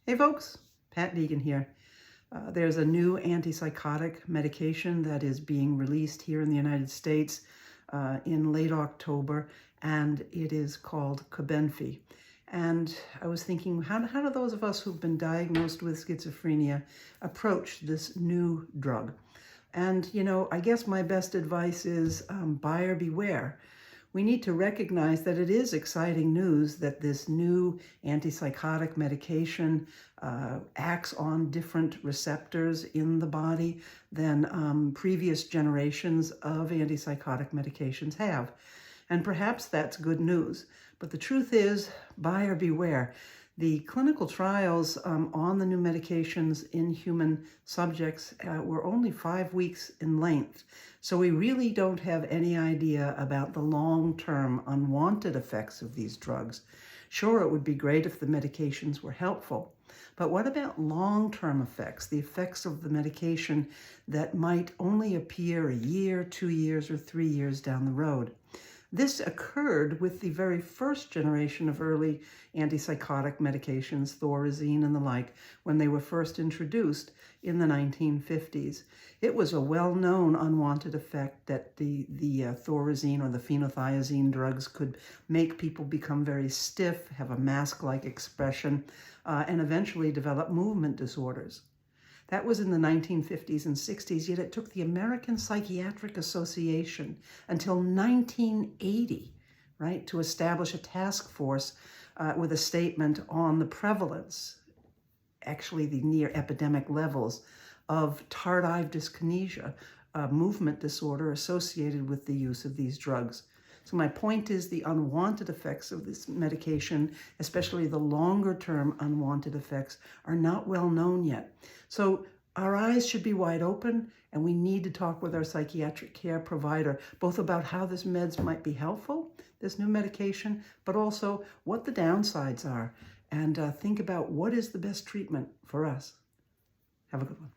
Hey folks, Pat Deegan here. There's a new antipsychotic medication that is being released here in the United States in late October, and it is called Cobenfy. And I was thinking, how do those of us who've been diagnosed with schizophrenia approach this new drug? And, I guess my best advice is buyer beware. We need to recognize that it is exciting news that this new antipsychotic medication acts on different receptors in the body than previous generations of antipsychotic medications have. And perhaps that's good news. But the truth is, buyer beware. The clinical trials on the new medications in human subjects were only 5 weeks in length. So we really don't have any idea about the long-term unwanted effects of these drugs. Sure, it would be great if the medications were helpful, but what about long-term effects, the effects of the medication that might only appear a year, 2 years, or 3 years down the road? This occurred with the very first generation of early antipsychotic medications, Thorazine and the like, when they were first introduced in the 1950s. It was a well-known unwanted effect that the Thorazine or the phenothiazine drugs could make people become very stiff, have a mask-like expression, and eventually develop movement disorders. That was in the 1950s and 60s, yet it took the American Psychiatric Association until 1980, right, to establish a task force with a statement on the prevalence, actually the near epidemic levels, of tardive dyskinesia, a movement disorder associated with the use of these drugs. So my point is the unwanted effects of this medication, especially the longer-term unwanted effects, are not well known yet. So our eyes should be wide open, and we need to talk with our psychiatric care provider, both about how this meds might be helpful, this new medication, but also what the downsides are, and think about what is the best treatment for us. Have a good one.